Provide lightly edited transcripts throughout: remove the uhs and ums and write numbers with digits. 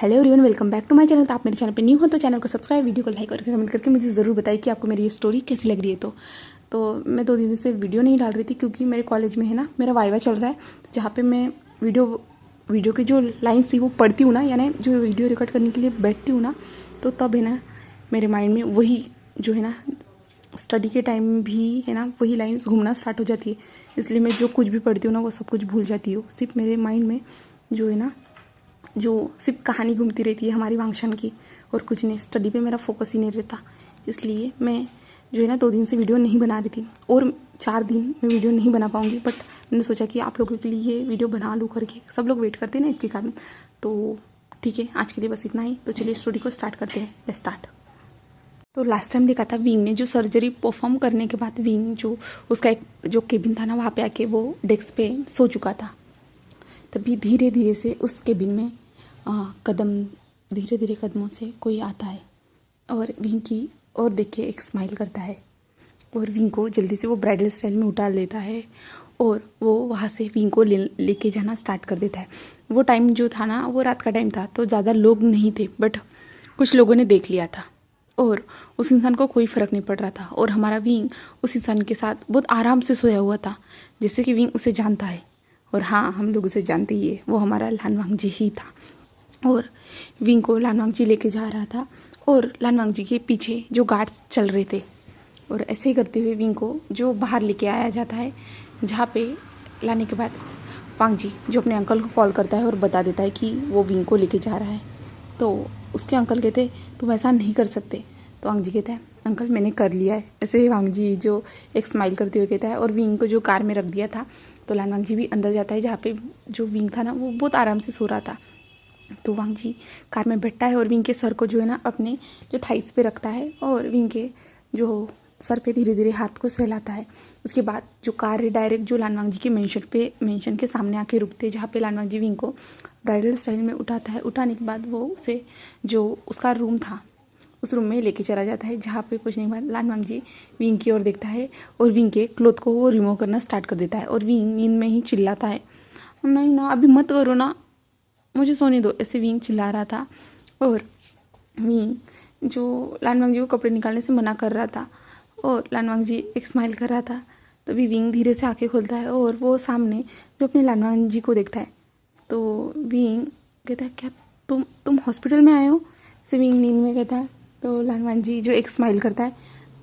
Hello everyone, welcome back to my channel. तो आप मेरे चैनल पे न्यू हो तो चैनल को सब्सक्राइब, वीडियो को लाइक और कमेंट करके मुझे ज़रूर बताइए कि आपको मेरी ये स्टोरी कैसी लग रही है। तो मैं 2 दिन से वीडियो नहीं डाल रही थी क्योंकि मेरे कॉलेज में है ना, मेरा वाइवा चल रहा है। तो जहाँ पे मैं वीडियो की जो लाइन्स थी वो पढ़ती हूँ ना, यानी जो वीडियो रिकॉर्ड करने के लिए बैठती हूँ ना, तो तब है ना मेरे माइंड में वही जो है ना, स्टडी के टाइम भी है ना वही लाइन्स घूमना स्टार्ट हो जाती है। इसलिए मैं जो कुछ भी पढ़ती हूँ ना वो सब कुछ भूल जाती हूँ। सिर्फ मेरे माइंड में जो है ना, जो सिर्फ कहानी घूमती रहती है हमारी वांगशन की, और कुछ नहीं, स्टडी पे मेरा फोकस ही नहीं रहता। इसलिए मैं जो है ना 2 दिन से वीडियो नहीं बना रही थी, और 4 दिन में वीडियो नहीं बना पाऊँगी। बट मैंने सोचा कि आप लोगों के लिए ये वीडियो बना लूँ करके, सब लोग वेट करते हैं ना इसके कारण। तो ठीक है, आज के लिए बस इतना ही। तो चलिए स्टोरी को स्टार्ट करते हैं। Let's start. तो लास्ट टाइम देखा था विंग ने जो सर्जरी परफॉर्म करने के बाद विंग जो उसका एक जो केबिन था ना, वहाँ पे आके वो डेस्क पे सो चुका था। तभी धीरे धीरे से उस केबिन में धीरे धीरे कदमों से कोई आता है और विंग की और देख के एक स्माइल करता है, और विंग को जल्दी से वो ब्राइडल स्टाइल में उठा लेता है, और वो वहाँ से विंग को लेके जाना स्टार्ट कर देता है। वो टाइम जो था ना, वो रात का टाइम था, तो ज़्यादा लोग नहीं थे, बट कुछ लोगों ने देख लिया था और उस इंसान को कोई फ़र्क नहीं पड़ रहा था। और हमारा विंग उस इंसान के साथ बहुत आराम से सोया हुआ था, जैसे कि विंग उसे जानता है। और हाँ, हम लोग उसे जानते ही है, वो हमारा लानवांग जी ही था। और विंग को लानवांग जी लेके जा रहा था, और लानवांग जी के पीछे जो गार्ड्स चल रहे थे। और ऐसे ही करते हुए विंग को जो बाहर लेके आया जाता है, जहाँ पे लाने के बाद वांग जी जो अपने अंकल को कॉल करता है और बता देता है कि वो विंग को लेके जा रहा है। तो उसके अंकल कहते तुम ऐसा नहीं कर सकते। तो वांग जी कहता है अंकल मैंने कर लिया है। ऐसे ही वांग जी जो एक स्माइल करते हुए कहता है, और विंग को जो कार में रख दिया था। तो लानवांग जी भी अंदर जाता है, जहाँ पे जो विंग था ना वो बहुत आराम से सो रहा था। तो वांग जी कार में बैठता है और विंग के सर को जो है ना अपने जो थाइस पे रखता है, और विंग के जो सर पे धीरे धीरे हाथ को सहलाता है। उसके बाद जो कार है डायरेक्ट जो लानवांग जी के मेंशन के सामने आके रुकते हैं, जहाँ पे लानवांग जी विंग को ब्राइडल स्टाइल में उठाता है। उठाने के बाद वो उसे जो उसका रूम था उस रूम में लेके चला जाता है, जहाँ पे पूछने के बाद लानवांग जी विंग की ओर देखता है और विंग के क्लोथ को वो रिमूव करना स्टार्ट कर देता है। और विंग नींद में ही चिल्लाता है नहीं ना, अभी मत करो ना, मुझे सोने दो, ऐसे विंग चिल्ला रहा था। और विंग जो लानवांग जी को कपड़े निकालने से मना कर रहा था, और लानवांग जी एक स्माइल कर रहा था। तभी विंग धीरे से आंखें खोलता है और वो सामने जो अपने लानवांग जी को देखता है। तो विंग कहता है क्या तुम हॉस्पिटल में आए हो, ऐसे विंग नींद में कहता है। तो लानवांग जी जो एक स्माइल करता है,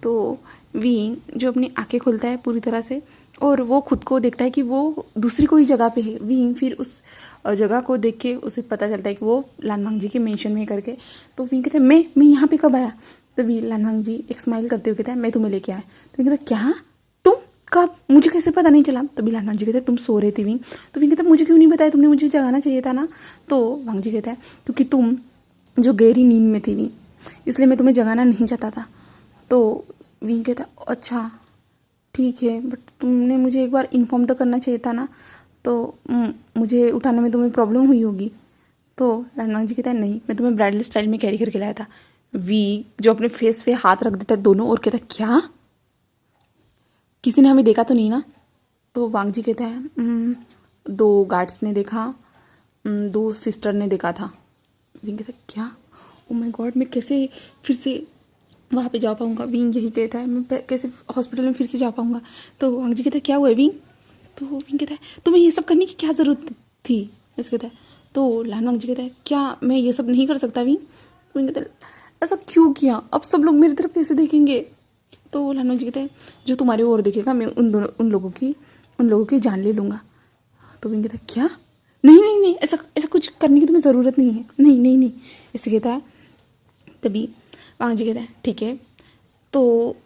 तो विंग जो अपनी आंखें खोलता है पूरी तरह से, और वो खुद को देखता है कि वो दूसरी कोई जगह पे है। विंग फिर उस जगह को देख के उसे पता चलता है कि वो लानवांग जी के मेंशन में करके। तो विंग कहता है मैं यहाँ पे कब आया। तभी लानवांग जी एक स्माइल करते हुए कहता है मैं तुम्हें लेके आया। तो विंग कहता है क्या, तुम कब, मुझे कैसे पता नहीं चला। तभी लानवांग जी कहते हैं तुम सो रहे थे विंग। तो विंग कहता है मुझे क्यों नहीं बताया, तुमने मुझे जगाना चाहिए था ना। तो वांग जी कहता है क्योंकि तुम जो गहरी नींद में थी विंग, इसलिए मैं तुम्हें जगाना नहीं चाहता था। तो विंग कहता है अच्छा ठीक है, बट तुमने मुझे एक बार इन्फॉर्म तो करना चाहिए था ना, तो मुझे उठाने में तुम्हें प्रॉब्लम हुई होगी। तो लानवांग जी कहता है नहीं, मैं तुम्हें ब्राइडल स्टाइल में कैरी करके लाया था। वी जो अपने फेस पे हाथ रख देता है दोनों, और कहता है क्या, किसी ने हमें देखा तो नहीं ना। तो वांग जी कहता है 2 गार्ड्स ने देखा, 2 सिस्टर ने देखा था। विंग कहता है क्या, ओ माय गॉड, मैं कैसे फिर से वहाँ पे जा पाऊँगा। विंग यही कहता है मैं कैसे हॉस्पिटल में फिर से जा पाऊँगा। तो वांग जी कहता है क्या हुआ है विंग। तो विंग कहता है तुम्हें ये सब करने की क्या ज़रूरत थी, ऐसे कहता है। तो लानवांग जी कहता है क्या मैं ये सब नहीं कर सकता विंग। तो विंग कहता है ऐसा क्यों किया, अब सब लोग मेरी तरफ कैसे देखेंगे। तो लानवांग जी कहते हैं जो तुम्हारी ओर देखेगा मैं उन लोगों की जान ले लूँगा। तो विंग कहता है क्या, नहीं नहीं नहीं, ऐसा ऐसा कुछ करने की तुम्हें ज़रूरत नहीं है, नहीं नहीं नहीं, ऐसे कहता है। तभी वांग जी कहता है ठीक है। तो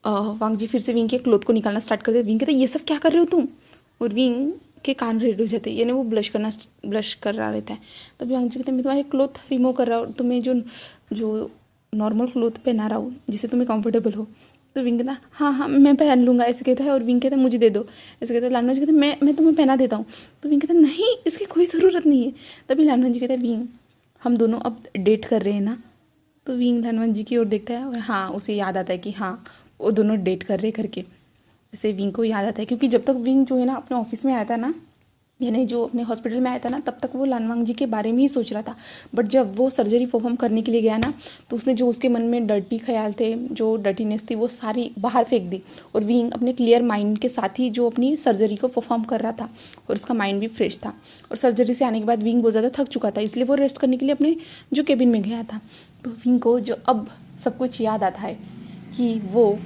वांग जी फिर से विंग के क्लोथ को निकालना स्टार्ट कर देते। विंग कहता है ये सब क्या कर रहे हो तुम। और विंग के कान रेड हो जाते हैं, यानी वो ब्लश कर रहा रहता है। तभी वांग जी कहते हैं मैं तुम्हारे क्लोथ रिमूव कर रहा हूँ, तुम्हें जो नॉर्मल क्लोथ पहना रहा हूँ जिससे तुम्हें कंफर्टेबल हो। तो विंग कहता है हाँ हाँ मैं पहन लूँगा, ऐसे कहता है। और विंग कहता है मुझे दे दो, ऐसे कहता है। लानवांग जी कहते हैं मैं तुम्हें पहना देता हूँ। तो विंग कहता है नहीं, इसकी कोई ज़रूरत नहीं है। तभी लानवांग जी कहता है विंग हम दोनों अब डेट कर रहे हैं ना। तो विंग लानवांग जी की ओर देखता है, और हाँ उसे याद आता है कि हाँ वो दोनों डेट कर रहे करके। ऐसे विंग को याद आता है, क्योंकि जब तक विंग जो है ना अपने ऑफिस में आया था ना, यानी जो अपने हॉस्पिटल में आया था ना, तब तक वो लानवांग जी के बारे में ही सोच रहा था। बट जब वो सर्जरी परफॉर्म करने के लिए गया ना, तो उसने जो उसके मन में डर्टी ख्याल थे, जो डर्टीनेस थी, वो सारी बाहर फेंक दी। और विंग अपने क्लियर माइंड के साथ ही जो अपनी सर्जरी को परफॉर्म कर रहा था, और उसका माइंड भी फ्रेश था। और सर्जरी से आने के बाद विंग बहुत ज़्यादा थक चुका था, इसलिए वो रेस्ट करने के लिए अपने जो केबिन में गया था। तो विंग को जो अब सब कुछ याद आता है कि वो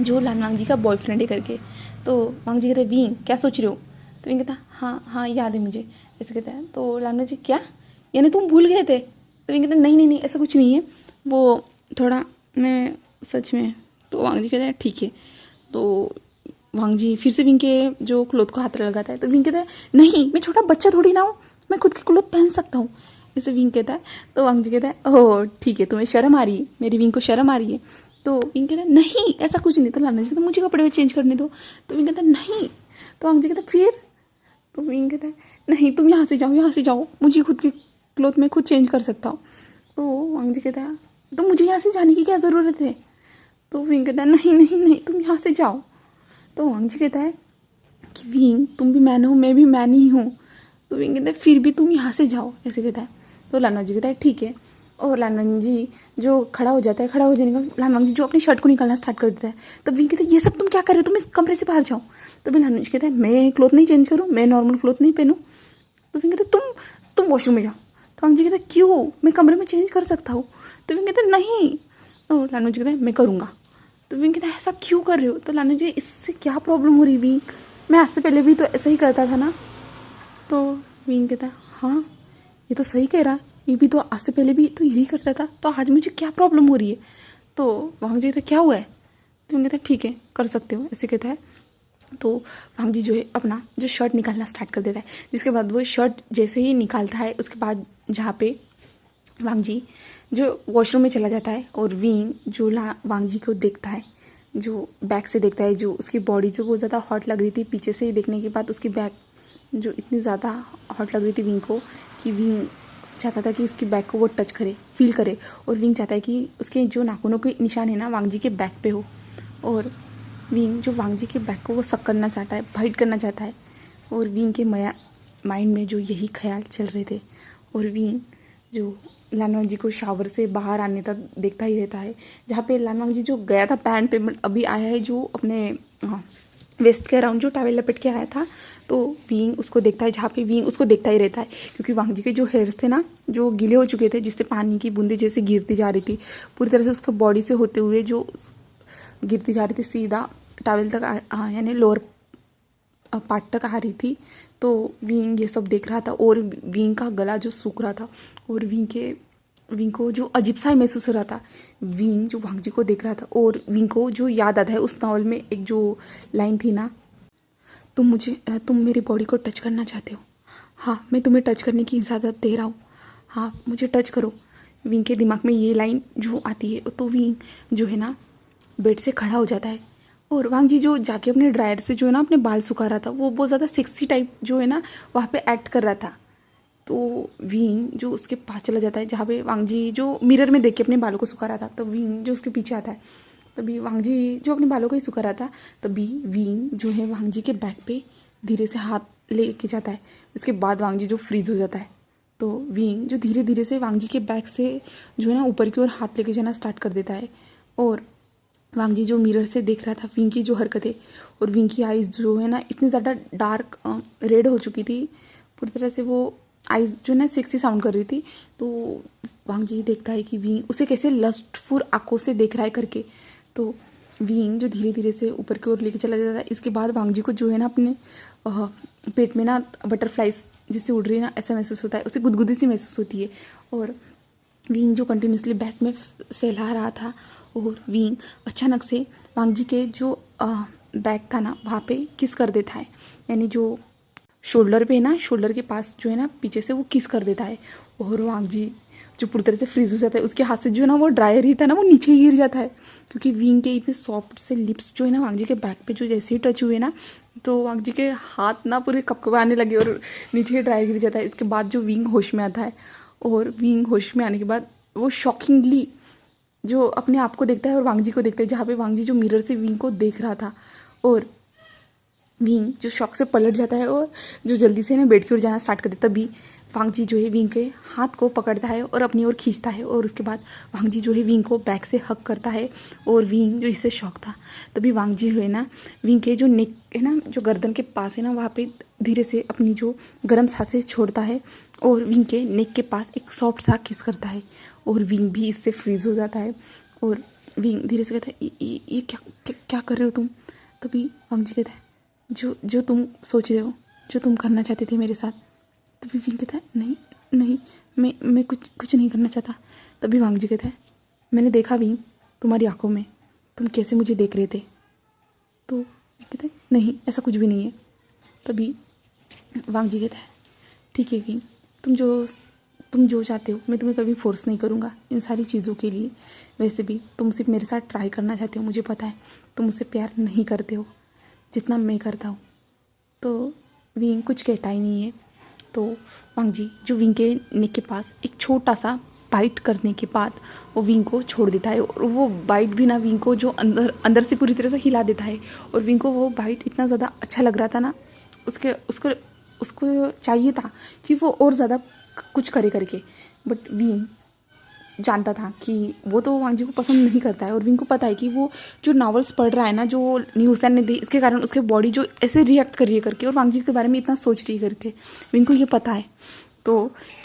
जो लानवांग जी का बॉयफ्रेंड है करके। तो वांग जी कहते हैं, विंग क्या सोच रहे हो? तो विंग कहता है, हाँ हाँ याद है मुझे, ऐसे कहता है। तो लानवांग जी, क्या यानी तुम भूल गए थे? तो विंग कहता है, नहीं नहीं नहीं, ऐसा कुछ नहीं है, वो थोड़ा मैं सच में। तो वांग जी कहते हैं, ठीक है। तो वांग जी फिर से विंग के जो क्लोथ को हाथ लगाता है। तो विंग कहता है, नहीं मैं छोटा बच्चा थोड़ी ना हूँ, मैं खुद के क्लोथ पहन सकता हूँ, ऐसे विंग कहता है। तो वांग जी कहता है, ओह ठीक है, तुम्हें शर्म आ रही है, मेरी विंग को शर्म आ रही है। तो विंग कहता है, नहीं ऐसा कुछ नहीं। तो लानवांग जी कहता है, मुझे कपड़े में चेंज करने दो। तो विंग कहता है, नहीं। तो वांग जी कहता है, फिर? तो विंग कहता है, नहीं तुम यहाँ से जाओ, यहाँ से जाओ, मुझे खुद के क्लोथ में खुद चेंज कर सकता हूँ। तो वांग जी कहता है, तो मुझे यहाँ से जाने की क्या ज़रूरत है? तो विंग कहता है, नहीं नहीं नहीं, तुम यहाँ से जाओ। तो वांग जी कहता है कि विंग तुम भी मैन हो, मैं भी मैन ही हूँ। तो विंग कहता है, फिर भी तुम यहाँ से जाओ, ऐसे कहता है। तो लानवांग जी कहता है, ठीक है। और लानवांग जी जो खड़ा हो जाता है, खड़ा हो जाने का लानवांग जी जो अपनी शर्ट को निकालना स्टार्ट कर देता है। तब विंग कहता है, ये सब तुम क्या कर रहे हो, तुम इस कमरे से बाहर जाओ। तो भी लानवांग जी कहता है, मैं क्लोथ नहीं चेंज करूँ, मैं नॉर्मल क्लोथ नहीं पहनूँ। तो विंग कहता है, तुम वॉशरूम में जाओ। तो वांग जी कहता है, क्यों, मैं कमरे में चेंज कर सकता हूँ। तो विंग कहता है, नहीं। तो लानवांग जी कहता है, मैं करूँगा। तो विंग कहता है, ऐसा क्यों कर रहे हो? तो लानवांग जी, इससे क्या प्रॉब्लम हो रही विंग, मैं आज से पहले भी तो ऐसा ही करता था ना। तो विंग कहता है, हाँ ये तो सही कह रहा है, ये भी तो आज से पहले भी तो यही करता था, तो आज मुझे क्या प्रॉब्लम हो रही है? तो वांग जी कहता है, क्या हुआ है? तो विंग कहता है, ठीक है कर सकते हो, ऐसे कहता है। तो वांग जी जो है अपना जो शर्ट निकालना स्टार्ट कर देता है। जिसके बाद वो शर्ट जैसे ही निकालता है, उसके बाद जहाँ पे वांग जी जो वॉशरूम में चला जाता है, और विंग जो वांग जी को देखता है, जो बैक से देखता है, जो उसकी बॉडी जो बहुत ज़्यादा हॉट लग रही थी, पीछे से देखने के बाद उसकी बैक जो इतनी ज़्यादा हॉट लग रही थी विंग को, कि विंग चाहता था कि उसकी बैक को वो टच करे, फील करे। और विंग चाहता है कि उसके जो नाखूनों के निशान है ना, वांग जी के बैक पे हो। और विंग जो वांग जी के बैक को वो सक करना चाहता है, बाइट करना चाहता है। और विंग के माइंड में जो यही ख्याल चल रहे थे। और विंग जो लानवांग जी को शावर से बाहर आने तक देखता ही रहता है। जहाँ पे लानवांग जी जो गया था पैंट पे, अभी आया है जो अपने वेस्ट के अराउंड जो टॉवेल लपेट के आया था। तो विंग उसको देखता है, जहाँ पे विंग उसको देखता ही रहता है, क्योंकि वांग जी के जो हेयर्स थे ना, जो गीले हो चुके थे, जिससे पानी की बूंदें जैसे गिरती जा रही थी, पूरी तरह से उसके बॉडी से होते हुए जो गिरती जा रही थी, सीधा टॉवेल तक यानी लोअर पार्ट तक आ रही थी। तो विंग ये सब देख रहा था, और विंग का गला जो सूख रहा था, और विंग को जो अजीब सा महसूस हो रहा था। विंग जो वांग जी को देख रहा था, और विंग को जो याद आता है उस नॉवल में एक जो लाइन थी ना, तुम मेरी बॉडी को टच करना चाहते हो, हाँ मैं तुम्हें टच करने की इजाज़त दे रहा हूँ, हाँ मुझे टच करो। विंग के दिमाग में ये लाइन जो आती है, तो विंग जो है ना बेड से खड़ा हो जाता है। और वांग जी जो जाके अपने ड्रायर से जो है ना अपने बाल सुखा रहा था, वो बहुत ज़्यादा सेक्सी टाइप जो है ना वहाँ पे एक्ट कर रहा था। तो विंग जो उसके पास चला जाता है, जहाँ पे वांग जी जो मिरर में देख के अपने बालों को सुखा रहा था। तो विंग जो उसके पीछे आता है, तभी वांग जी जो अपने बालों को ही सुखा रहा था, तभी विंग जो है वांग जी के बैक पे धीरे से हाथ लेके जाता है। इसके बाद वांग जी जो फ्रीज हो जाता है। तो विंग जो धीरे धीरे से वांग जी के बैक से जो है ना ऊपर की ओर हाथ लेके जाना स्टार्ट कर देता है। और वांग जी जो मिरर से देख रहा था विंग की जो हरकतें, और विंग की आइज़ जो है ना इतनी ज़्यादा डार्क रेड हो चुकी थी, पूरी तरह से वो आइज़ जो है ना सेक्सी साउंड कर रही थी। तो वांग जी देखता है कि विंग उसे कैसे लस्टफुल आंखों से देख रहा है करके। तो विंग जो धीरे धीरे से ऊपर की ओर लेके चला जाता है। इसके बाद वांग जी को जो है ना अपने पेट में ना बटरफ्लाइज जैसे उड़ रही है ना, ऐसा महसूस होता है, उसे गुदगुदी सी महसूस होती है। और विंग जो कंटिन्यूसली बैक में सहला रहा था, और विंग अचानक से वांग जी के जो बैक था ना वहाँ पे किस कर देता है, यानी जो शोल्डर पे है ना, शोल्डर के पास जो है ना पीछे से वो किस कर देता है। और वांग जी जो पूरी तरह से फ्रीज हो जाता है, उसके हाथ से जो है ना वो ड्रायर ही था ना वो नीचे ही गिर जाता है, क्योंकि विंग के इतने सॉफ्ट से लिप्स जो है ना वांग जी के बैक पे जो जैसे ही टच हुए ना, तो वांग जी के हाथ ना पूरे कपकपाने लगे और नीचे ही ड्रायर गिर जाता है। इसके बाद जो विंग होश में आता है, और विंग होश में आने के बाद वो शॉकिंगली जो अपने आप को देखता है और वांग जी को देखता है, जहाँ पे वांग जी जो मिरर से विंग को देख रहा था। और विंग जो शौक से पलट जाता है और जो जल्दी से ना बेड की ओर जाना स्टार्ट कर देता। तभी वांग जी जो है विंग के हाथ को पकड़ता है और अपनी ओर खींचता है और उसके बाद वांग जी जो है विंग को बैक से हक करता है और विंग जो इससे शौक था। तभी वांग जी है ना विंग के जो नेक है ना, जो गर्दन के पास है ना, वहाँ पे धीरे से अपनी जो गर्म सांसें छोड़ता है और विंग के नेक के पास एक सॉफ्ट सा किस करता है और विंग भी इससे फ्रीज हो जाता है। और विंग धीरे से कहता है ये क्या कर रहे हो तुम। तभी वांग जी कहता है जो तुम सोच रहे हो, जो तुम करना चाहते थे मेरे साथ। तभी विंग कहता है नहीं नहीं, मैं कुछ नहीं करना चाहता। तभी वांग जी कहता है मैंने देखा विंग तुम्हारी आंखों में, तुम कैसे मुझे देख रहे थे। तो कहता है नहीं ऐसा कुछ भी नहीं है। तभी वांग जी कहता है ठीक है विंग, तुम जो चाहते हो मैं तुम्हें कभी फोर्स नहीं करूँगा इन सारी चीज़ों के लिए। वैसे भी तुम सिर्फ मेरे साथ ट्राई करना चाहते हो, मुझे पता है तुम मुझसे प्यार नहीं करते हो जितना मैं करता हूँ। तो विंग कुछ कहता ही नहीं है। तो वांग जी जो विंग के नेक के पास एक छोटा सा बाइट करने के बाद वो विंग को छोड़ देता है और वो बाइट भी ना विंग को जो अंदर से पूरी तरह से हिला देता है। और विंग को वो बाइट इतना ज़्यादा अच्छा लग रहा था ना, उसको चाहिए था कि वो और ज़्यादा कुछ करे करके। बट विंग जानता था कि वो तो वांग जी को पसंद नहीं करता है और विंग को पता है कि वो जो नॉवेल्स पढ़ रहा है ना, जो न्यूज़ ने दी, इसके कारण उसके बॉडी जो ऐसे रिएक्ट कर रही है करके और वांग जी के बारे में इतना सोच रही है करके विंग को ये पता है। तो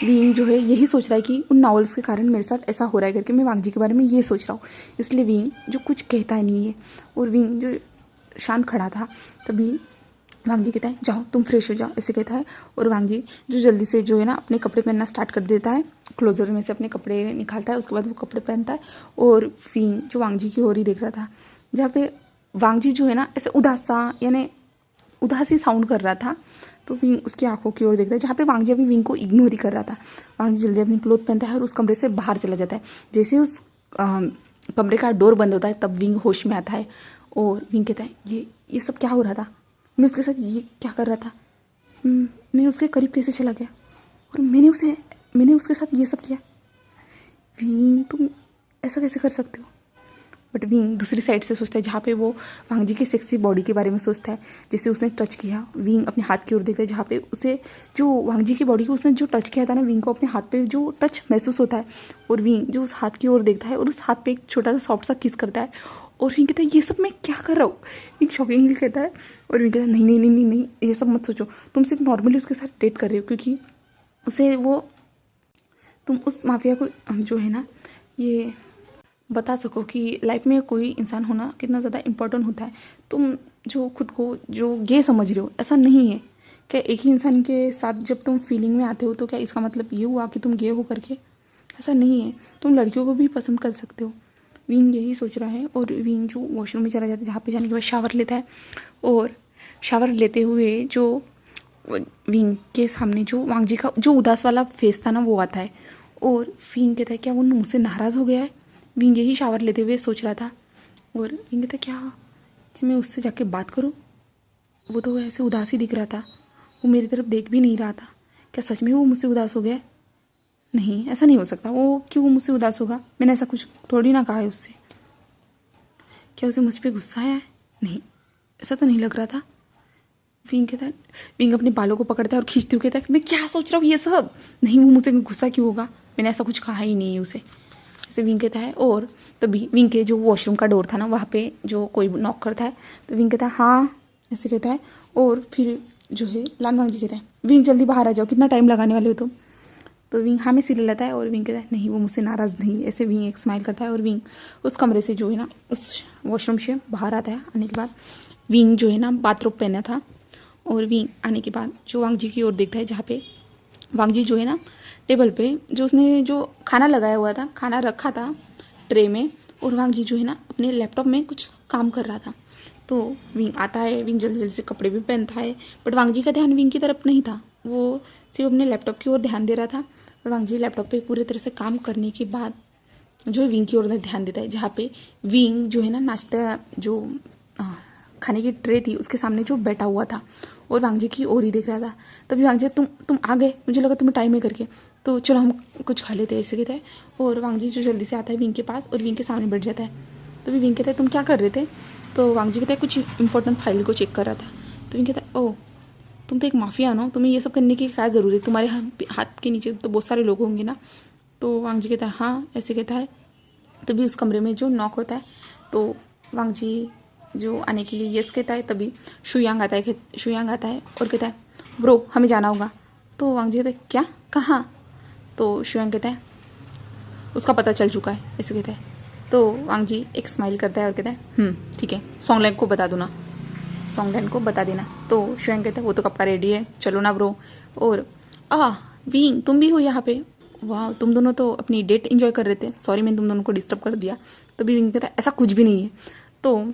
विंग जो है यही सोच रहा है कि उन नॉवेल्स के कारण मेरे साथ ऐसा हो रहा है करके मैं वांग जी के बारे में ये सोच रहा हूँ। इसलिए विंग जो कुछ कहता ही नहीं है और विंग जो शांत खड़ा था। तभी वांग जी कहता है जाओ तुम फ्रेश हो जाओ, ऐसे कहता है। और वांग जी जो जल्दी से जो है ना अपने कपड़े पहनना स्टार्ट कर देता है, क्लोजर में से अपने कपड़े निकालता है, उसके बाद वो कपड़े पहनता है। और विंग जो वांग जी की ओर ही देख रहा था, जहाँ पे वांग जी जो है ना ऐसे उदासी साउंड कर रहा था। तो विंग उसकी आंखों की ओर देखता है, जहाँ पे वांग जी अभी विंग को इग्नोर ही कर रहा था। वांग जी जल्दी अपनी क्लोथ पहनता है और उस कमरे से बाहर चला जाता है। जैसे उस कमरे का डोर बंद होता है तब विंग होश में आता है और विंग कहता है ये सब क्या हो रहा था, मैं उसके साथ ये क्या कर रहा था, मैं उसके करीब कैसे चला गया और मैंने उसके साथ ये सब किया। विंग तुम ऐसा कैसे कर सकते हो। बट विंग दूसरी साइड से सोचता है, जहाँ पे वो वांग जी की सेक्सी बॉडी के बारे में सोचता है जिसे उसने टच किया। विंग अपने हाथ की ओर देखता है, जहाँ पे उसे जो वांग जी की बॉडी को उसने जो टच किया था ना, विंग को अपने हाथ पे जो टच महसूस होता है। और विंग जो उस हाथ की ओर देखता है और उस हाथ पे एक छोटा सा सॉफ्ट सा किस करता है। और विंग कहता है ये सब मैं क्या कर रहा हूँ। विंग शॉकिंगली कहता है और विंग कहता है नहीं नहीं नहीं नहीं नहीं, ये सब मत सोचो, तुम सिर्फ नॉर्मली उसके साथ डेट कर रहे हो क्योंकि उसे वो तुम उस माफिया को जो है ना ये बता सको कि लाइफ में कोई इंसान होना कितना ज़्यादा इम्पोर्टेंट होता है। तुम जो खुद को जो गे समझ रहे हो, ऐसा नहीं है। क्या एक ही इंसान के साथ जब तुम फीलिंग में आते हो तो क्या इसका मतलब ये हुआ कि तुम गे हो करके, ऐसा नहीं है। तुम लड़कियों को भी पसंद कर सकते हो। विंग यही सोच रहा है और विंग जो वॉशरूम में चला जाता है, जहाँ पे जाने के बाद शावर लेता है। और शावर लेते हुए जो विंग के सामने जो वांग जी का जो उदास वाला फेस था ना, वो आता है। और विंग कहता है क्या वो मुझसे नाराज़ हो गया है। विंग यही शावर लेते हुए सोच रहा था और विंग कहता क्या मैं उससे जाके बात करूं, वो तो ऐसे उदास ही दिख रहा था, वो मेरी तरफ देख भी नहीं रहा था। क्या सच में वो मुझसे उदास हो गया है। नहीं ऐसा नहीं हो सकता, वो क्यों मुझसे उदास होगा, मैंने ऐसा कुछ थोड़ी ना कहा है उससे। क्या उसे मुझ पर गुस्सा आया है, नहीं ऐसा तो नहीं लग रहा था। विंग कहता है, विंग अपने बालों को पकड़ता है और खींचते हुए कहता है मैं क्या सोच रहा हूँ ये सब, नहीं वो मुझसे गुस्सा क्यों होगा, मैंने ऐसा कुछ कहा ही नहीं है उसे, ऐसे विंग कहता है। और तभी विंग के जो वॉशरूम का डोर था ना, वहाँ पे जो कोई नॉक करता है तो विंग कहता है हाँ, ऐसे कहता है। और फिर जो है लान वांग जी कहता है विंग जल्दी बाहर आ जाओ, कितना टाइम लगाने वाले हो तुम। तो विंग हाँ में सिर लेता है और विंग कहता है नहीं वो मुझसे नाराज़ नहीं, ऐसे विंग एक स्माइल करता है और विंग उस कमरे से जो है ना उस वॉशरूम से बाहर आता है। आने के बाद विंग जो है ना बाथरोब पहना था और विंग आने के बाद जो वांग जी की ओर देखता है, जहाँ पे वांग जी जो है ना टेबल पे जो उसने जो खाना लगाया हुआ था, खाना रखा था ट्रे में, और वांग जी जो है ना अपने लैपटॉप में कुछ काम कर रहा था। तो विंग आता है, विंग जल्दी जल्दी से कपड़े भी पहनता है, बट वांग जी का ध्यान विंग की तरफ नहीं था, वो सिर्फ अपने लैपटॉप की ओर ध्यान दे रहा था। और वांग जी लैपटॉप पे पूरी तरह से काम करने के बाद जो है विंग की ओर ध्यान देता है, जहाँ पे विंग जो है ना नाश्ता जो खाने की ट्रे थी उसके सामने जो बैठा हुआ था और वांग जी की ओर ही देख रहा था। तभी वांग जी तुम आ गए, मुझे लगा तुम्हें टाइम है करके, तो चलो हम कुछ खा लेते हैं, ऐसे कहता है। और वांग जी जो जल्दी से आता है विंग के पास और विंग के सामने बैठ जाता है। तभी विंग कहता है तुम क्या कर रहे थे। तो वांग जी कहता है कुछ इंपॉर्टेंट फाइल को चेक कर रहा था। तो विंग कहता है ओह तुम तो एक माफियान हो, तुम्हें ये सब करने की क्या ज़रूरत है, तुम्हारे हाथ के नीचे तो बहुत सारे लोग होंगे ना। तो वांग जी कहता है हाँ ऐसे कहता है। तभी उस कमरे में जो नॉक होता है तो वांग जी जो आने के लिए यस कहता है। तभी शुयांग आता है और कहता है ब्रो हमें जाना होगा। तो वांग जी कहता है क्या, कहाँ? तो शुयांग कहता है उसका पता चल चुका है ऐसे कहता है। तो वांग जी एक स्माइल करता है और कहता है ठीक है, सॉन्गलैन को बता दो ना, सॉन्गलैन को बता देना। तो शुयांग कहता है वो तो कब का रेडी है, चलो ना ब्रो। और विंग तुम भी हो यहाँ पे, वाह तुम दोनों तो अपनी डेट एंजॉय कर रहे थे, सॉरी मैंने तुम दोनों को डिस्टर्ब कर दिया। तभी विंग कहता है ऐसा कुछ भी नहीं है। तो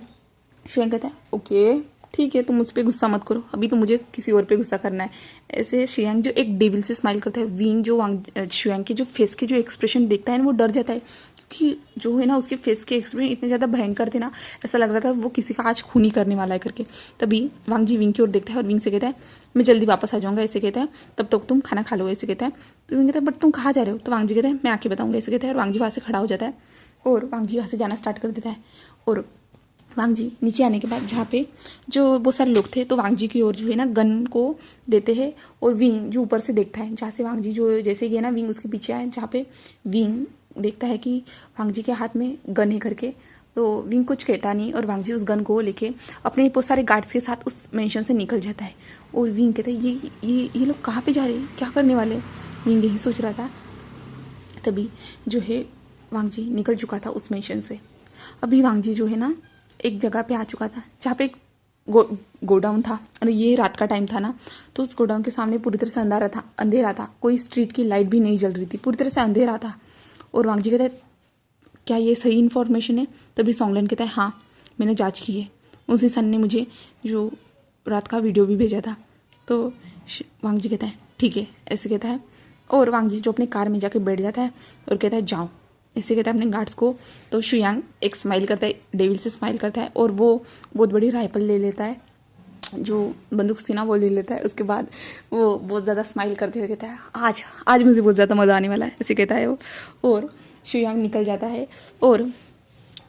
शुयांग कहता है ओके ठीक है तुम मुझ पर गुस्सा मत करो, अभी तो मुझे किसी और पे गुस्सा करना है। ऐसे शुयांग जो एक डेविल से स्माइल करता है, विंग जो शुयांग के जो फेस के जो एक्सप्रेशन देखता है ना वो डर जाता है, क्योंकि जो है ना उसके फेस के एक्सप्रेशन इतने ज़्यादा भयंकर थे ना, ऐसा लग रहा था वो किसी का आज खून ही करने वाला है करके। तभी वांग जी विंग की ओर देखता है और विंग से कहता है मैं जल्दी वापस आ जाऊँगा ऐसे कहता है, तब तक तुम खाना खा लो ऐसे कहता है। तो विंग कहता है बट तुम कहाँ जा रहे हो? तो वांग जी कहता है मैं आके बताऊँगा ऐसे कहता है। और वांग जी वहाँ से खड़ा हो जाता है और वांग जी वहाँ से जाना स्टार्ट कर देता है। और वांग जी नीचे आने के बाद जहाँ पे जो बहुत सारे लोग थे तो वांग जी की ओर जो है ना गन को देते हैं। और विंग जो ऊपर से देखता है, जहाँ से वांग जी जो जैसे गया ना विंग उसके पीछे आए, जहाँ पे विंग देखता है कि वांग जी के हाथ में गन है करके। तो विंग कुछ कहता नहीं और वांग जी उस गन को लेके अपने बहुत सारे गार्ड्स के साथ उस मेंशन से निकल जाता है। और विंग कहता है ये लोग कहाँ पे जा रहे हैं, क्या करने वाले? विंग यही सोच रहा था। तभी जो है वांग जी निकल चुका था उस मेंशन से। अभी वांग जी जो है ना एक जगह पे आ चुका था जहाँ पे एक गोडाउन था और ये रात का टाइम था ना, तो उस गोडाउन के सामने पूरी तरह से अंधेरा था, कोई स्ट्रीट की लाइट भी नहीं जल रही थी, पूरी तरह से अंधेरा था। और वांग जी कहता है क्या ये सही इन्फॉर्मेशन है? तभी सॉन्गलैन कहता है हाँ मैंने जांच की है, उस इंसान ने मुझे जो रात का वीडियो भी भेजा था। तो वांग जी कहता है ठीक है ऐसे कहता है। और वांग जी जो अपने कार में जाके बैठ जाता है और कहता है जाओ ऐसे कहता है अपने गार्ड्स को। तो शुयांग एक स्माइल करता है, डेविल से स्माइल करता है और वो बहुत बड़ी राइफल ले लेता है, जो बंदूक थी ना वो ले लेता है। उसके बाद वो बहुत ज़्यादा स्माइल करते हुए कहता है आज मुझे बहुत ज़्यादा मज़ा आने वाला है ऐसे कहता है वो। और शुयांग निकल जाता है और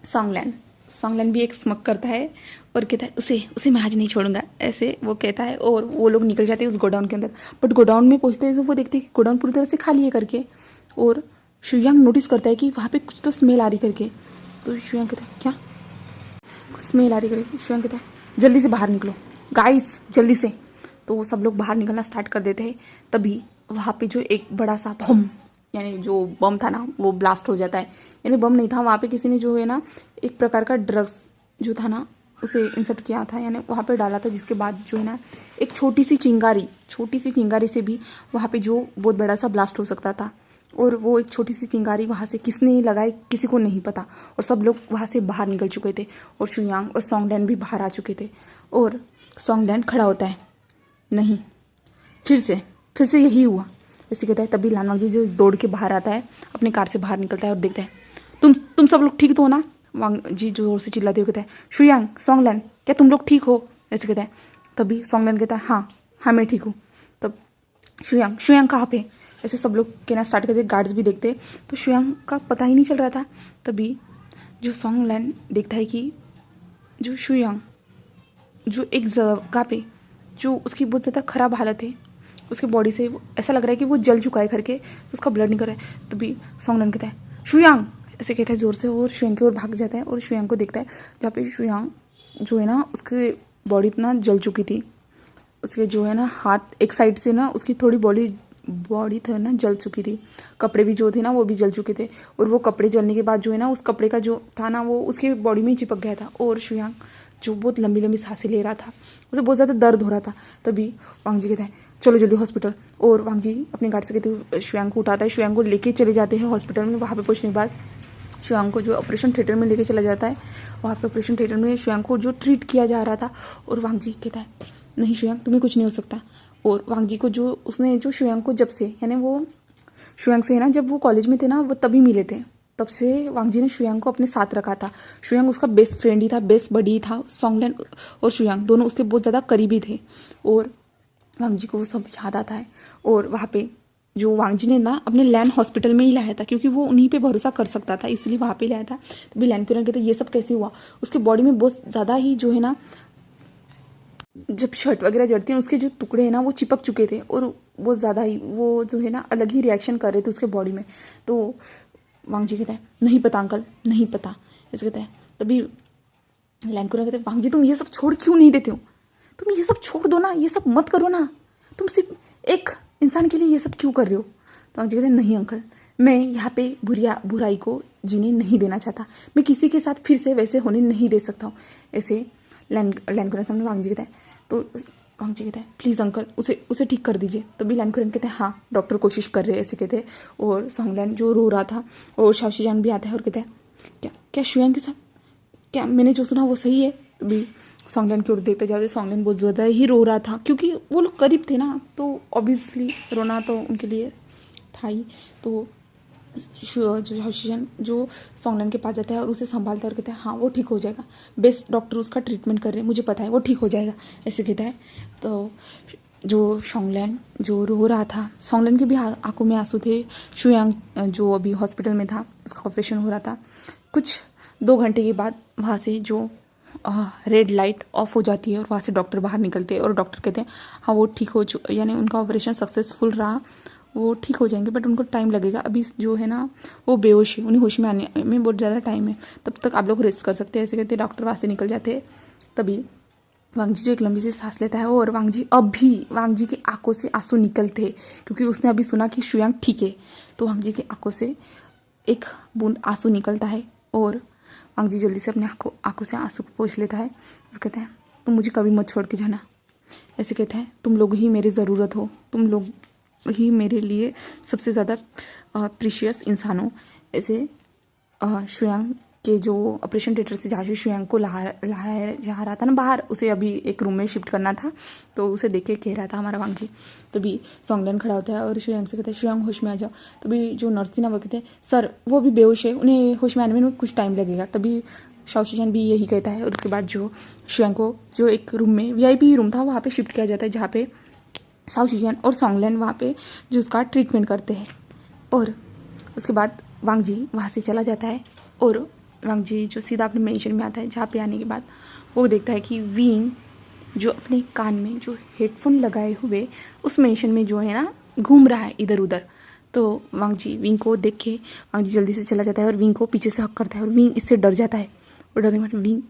सॉन्गलैन भी एक स्मक करता है और कहता है उसे मैं आज नहीं छोड़ूंगा ऐसे वो कहता है। और वो लोग निकल जाते हैं उस गोडाउन के अंदर, बट गोडाउन में पहुँचते हैं तो वो देखते हैं कि गोडाउन पूरी तरह से खाली है करके। और शुयांग नोटिस करता है कि वहाँ पे कुछ तो स्मेल आ रही करके। तो शुयांग कहता है क्या, कुछ स्मेल आ रही करके? शुयांग कहता है जल्दी से बाहर निकलो गाइस जल्दी से। तो वो सब लोग बाहर निकलना स्टार्ट कर देते हैं। तभी वहाँ पे जो एक बड़ा सा बम यानी जो बम था ना वो ब्लास्ट हो जाता है, यानी बम नहीं था वहाँ पे किसी ने जो है ना एक प्रकार का ड्रग्स जो था ना उसे इंसर्ट किया था, यानी वहाँ पे डाला था, जिसके बाद जो है ना एक छोटी सी चिंगारी से भी वहाँ पे जो बहुत बड़ा सा ब्लास्ट हो सकता था। और वो एक छोटी सी चिंगारी वहाँ से किसने लगाई किसी को नहीं पता। और सब लोग वहाँ से बाहर निकल चुके थे और शुयांग और सॉन्गलैन भी बाहर आ चुके थे। और सॉन्गलैन खड़ा होता है, नहीं फिर से यही हुआ ऐसे कहता है। तभी लानवांग जी जो दौड़ के बाहर आता है, अपनी कार से बाहर निकलता है और देखता है तुम सब लोग ठीक तो हो ना? वांग जी जोर से चिल्लाते हुए कहता है शुयांग सॉन्गलैन क्या तुम लोग ठीक हो ऐसे कहता है। तभी सॉन्गलैन कहता है हाँ मैं ठीक हूँ। तब शुयांग कहाँ पे ऐसे सब लोग कहना स्टार्ट करते, गार्ड्स भी देखते, तो शुयांग का पता ही नहीं चल रहा था। तभी जो सॉन्गलैन देखता है कि जो शुयांग जो एक जगह पे जो उसकी बहुत ज़्यादा ख़राब हालत है, उसकी बॉडी से ऐसा लग रहा है कि वो जल चुका है करके, उसका ब्लड निकल रहा है। तभी सॉन्गलैन कहता है शुयांग ऐसे कहता है ज़ोर से और शुयांग की ओर भाग जाता है और शुयांग को देखता है जहाँ पे शुयांग जो है ना उसकी बॉडी इतना जल चुकी थी, उसके जो है ना हाथ एक साइड से ना उसकी थोड़ी बॉडी था ना जल चुकी थी, कपड़े भी जो थे ना वो भी जल चुके थे। और वो कपड़े जलने के बाद जो है ना उस कपड़े का जो था ना वो उसके बॉडी में ही चिपक गया था। और शुयांग जो बहुत लंबी लंबी सांसें ले रहा था, उसे बहुत ज़्यादा दर्द हो रहा था। तभी वांग जी कहता है चलो जल्दी हॉस्पिटल। और वांग जी अपनी गाड़ी से कहते हुए शुयांग को उठाता है, शुयांग को लेके चले जाते हैं हॉस्पिटल में। वहाँ पे पहुँचने के बाद शुयांग को जो ऑपरेशन थिएटर में लेके चला जाता है। वहाँ पे ऑपरेशन थिएटर में शुयांग को जो ट्रीट किया जा रहा था, और वांग जी कहता है नहीं शुयांग तुम्हें कुछ नहीं हो सकता। और वांग जी को जो उसने जो शुयांग को जब से यानी वो शुयांग से है ना जब वो कॉलेज में थे ना वो तभी मिले थे, तब से वांग जी ने शुयांग को अपने साथ रखा था। शुयांग उसका बेस्ट फ्रेंड ही था, बेस्ट बडी था। सॉन्गलैन और शुयांग दोनों उसके बहुत ज़्यादा करीबी थे और वांग जी को वो सब याद आता है। और वहाँ पे जो वांग जी ने ना अपने लैन हॉस्पिटल में ही लाया था, क्योंकि वो उन्हीं पे भरोसा कर सकता था, इसलिए वहाँ पे लाया था। तभी लैन क्यूरन कहते ये सब कैसे हुआ, उसके बॉडी में बहुत ज़्यादा ही जो है ना जब शर्ट वगैरह जड़ती है उसके जो टुकड़े हैं ना वो चिपक चुके थे और वो ज़्यादा ही वो जो है ना अलग ही रिएक्शन कर रहे थे उसके बॉडी में। तो वांग जी कहता है नहीं पता अंकल, नहीं पता, ऐसे कहता है। तभी लैंकुरा कहते हैं वांग जी तुम ये सब छोड़ क्यों नहीं देते हो, तुम ये सब छोड़ दो ना, ये सब मत करो ना, तुम सिर्फ एक इंसान के लिए ये सब क्यों कर रहे हो। तो वांग जी कहते हैं नहीं अंकल, मैं यहाँ पे बुराई को जीने नहीं देना चाहता, मैं किसी के साथ फिर से वैसे होने नहीं दे सकता हूँ, ऐसे लैंकुरा सामने वांग जी कहता है। तो वांग जी कहता है प्लीज़ अंकल उसे ठीक कर दीजिए। तो भी लैंकुरन कहते हैं हाँ डॉक्टर कोशिश कर रहे हैं, ऐसे कहते हैं। और सॉन्गलैन जो रो रहा था और शाओशिजान भी आता है और कहता है क्या क्या शुयांग के साथ, क्या मैंने जो सुना वो सही है। तो भी सॉन्गलैन की ओर देखते जाते, सॉन्गलैन बहुत ज़्यादा ही रो रहा था क्योंकि वो लोग करीब थे ना, तो ऑब्वियसली रोना तो उनके लिए था ही। तो जो हशीजन जो सॉन्गलैन के पास जाता है और उसे संभालता है और कहता है हाँ वो ठीक हो जाएगा, बेस्ट डॉक्टर उसका ट्रीटमेंट कर रहे हैं, मुझे पता है वो ठीक हो जाएगा, ऐसे कहता है। तो जो सॉन्गलैन जो रो रहा था, सॉन्गलैन के भी आंखों में आंसू थे। शुयांग जो अभी हॉस्पिटल में था, उसका ऑपरेशन हो रहा था। कुछ 2 घंटे के बाद वहाँ से जो रेड लाइट ऑफ हो जाती है और वहाँ से डॉक्टर बाहर निकलते हैं और डॉक्टर कहते हैं हाँ वो ठीक हो चुका, यानी उनका ऑपरेशन सक्सेसफुल रहा, वो ठीक हो जाएंगे, बट उनको टाइम लगेगा, अभी जो है ना वो बेहोश है, उन्हें होश में आने में बहुत ज़्यादा टाइम है, तब तक आप लोग रेस्ट कर सकते हैं, ऐसे कहते डॉक्टर वहाँ से निकल जाते हैं। तभी वांग जी जो एक लंबी सी सांस लेता है और वांग जी की आंखों से आंसू निकलते हैं क्योंकि उसने अभी सुना कि शुयांग ठीक है। तो वांग जी की आंखों से एक बूंद आंसू निकलता है और वांग जी जल्दी से अपने आंखों से आंसू को पोंछ लेता है और कहते हैं तुम मुझे कभी मत छोड़ के जाना, ऐसे कहते हैं तुम लोग ही मेरी ज़रूरत हो, तुम लोग ही मेरे लिए सबसे ज़्यादा प्रीशियस इंसान हो। ऐसे शुयांग के जो ऑपरेशन थिएटर से जहाँ से शुयांग को लाया जा रहा था ना बाहर, उसे अभी एक रूम में शिफ्ट करना था, तो उसे देख के कह रहा था हमारा वांग जी। तभी सॉन्गलैन खड़ा होता है और शुयांग से कहता है शुयांग होश में आ जाओ। तभी जो नर्स थी ना वो कहते हैं सर वो भी बेहोश है, उन्हें होश में आने में कुछ टाइम लगेगा। तभी शाओशिजान भी यही कहता है और उसके बाद जो शुयांग को जो एक रूम में VIP रूम था वहाँ पे शिफ्ट किया जाता है, जहाँ पे शाओशिजान और सॉन्गलैन वहाँ पे जो उसका ट्रीटमेंट करते हैं। और उसके बाद वांग जी वहाँ से चला जाता है और वांग जी जो सीधा अपने मेंशन में आता है, जहाँ पे आने के बाद वो देखता है कि विंग जो अपने कान में जो हेडफोन लगाए हुए उस मेंशन में जो है ना घूम रहा है इधर उधर। तो वांग जी विंग को देख के वांग जी जल्दी से चला जाता है और विंग को पीछे से हक करता है और विंग इससे डर जाता है और डरने के बाद विंग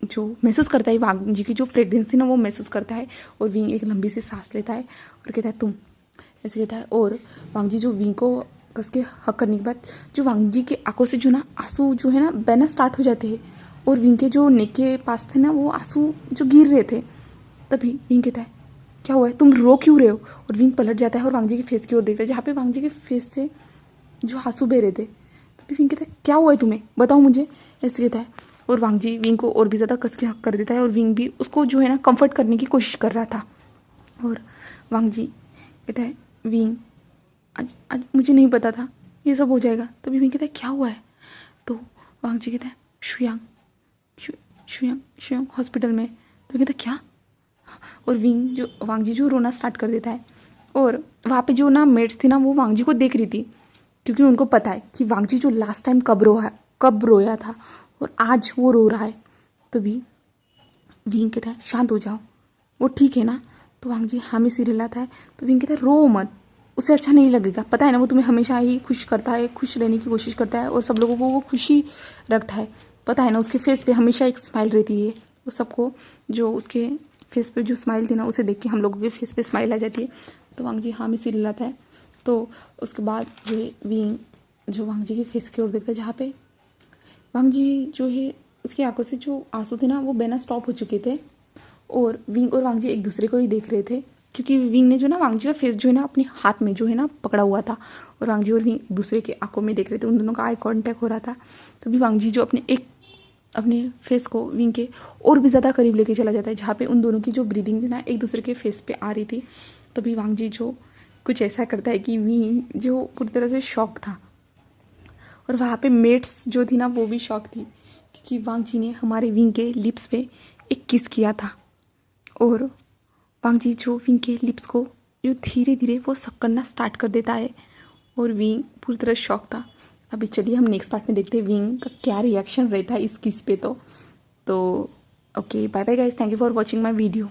जो महसूस करता है वांग जी की जो फ्रेगरेंस थी ना वो महसूस करता है और विंग एक लंबी सी सांस लेता है और कहता है तुम, ऐसे कहता है। और वांग जी जो विंग को कस के हक करने के बाद जो वांग जी के आंखों से जो ना आंसू जो है ना बहना स्टार्ट हो जाते हैं और विंग के जो नेक के पास थे ना वो आंसू जो गिर रहे थे। तभी विंग कहता है क्या हुआ है, तुम रो क्यों रहे हो। और विंग पलट जाता है और वांग जी के फेस की ओर देखता है जहाँ पे वांग जी के फेस से जो आंसू बह रहे थे। तभी विंग कहता है क्या हुआ है तुम्हें, बताओ मुझे, ऐसे कहता है। और वांग जी विंग को और भी ज़्यादा कस के हक कर देता है और विंग भी उसको जो है ना कंफर्ट करने की कोशिश कर रहा था। और वांग जी कहता है विंग आज मुझे नहीं पता था ये सब हो जाएगा। तभी विंग कहता है क्या हुआ है। तो वांग जी कहता है शुयांग हॉस्पिटल में। तो कहता है क्या। और वांग जी जो रोना स्टार्ट कर देता है और वहाँ पे जो ना मेड्स थी ना वो वांग जी को देख रही थी क्योंकि उनको पता है कि वांग जी जो लास्ट टाइम कब रोया था और आज वो रो रहा है। तभी विंग कहता है शांत हो जाओ, वो ठीक है ना। तो वांग जी हाँ में सिर हिलाता है। तो विंग कहता है रो मत, उसे अच्छा नहीं लगेगा, पता है ना वो तुम्हें हमेशा ही खुश करता है, खुश रहने की कोशिश करता है और सब लोगों को वो खुशी रखता है, पता है ना उसके फेस पे हमेशा एक स्माइल रहती है, वो सबको जो उसके फेस पे जो स्माइल थी ना उसे देख के हम लोगों के फेस पे स्माइल आ जाती है। तो वांग जी हाँ में सिर हिलाता है। तो उसके बाद जो विंग जो वांग जी के फेस की ओर देखता है जहाँ पे वांग जी जो है उसकी आंखों से जो आंसू थे ना वो बहना स्टॉप हो चुके थे और विंग और वांग जी एक दूसरे को ही देख रहे थे क्योंकि विंग ने जो ना वांग जी का फेस जो है ना अपने हाथ में जो है ना पकड़ा हुआ था और वांग जी और विंग एक दूसरे के आंखों में देख रहे थे, उन दोनों का आई कांटेक्ट हो रहा था। तभी वांग जी जो अपने फेस को विंग के और भी ज़्यादा करीब लेके चला जाता है जहाँ पे उन दोनों की जो ब्रीदिंग थी ना एक दूसरे के फेस पे आ रही थी। तभी वांग जी जो कुछ ऐसा करता है कि विंग जो पूरी तरह से शॉक था और वहाँ पे मेट्स जो थी ना वो भी शॉक थी क्योंकि वांग जी ने हमारे विंग के लिप्स पे एक किस किया था और वांग जी जो विंग के लिप्स को जो धीरे धीरे वो सक करना स्टार्ट कर देता है और विंग पूरी तरह शॉक था। अभी चलिए हम नेक्स्ट पार्ट में देखते हैं विंग का क्या रिएक्शन रहता है इस किस पे। तो okay bye bye guys, thank you for watching my video.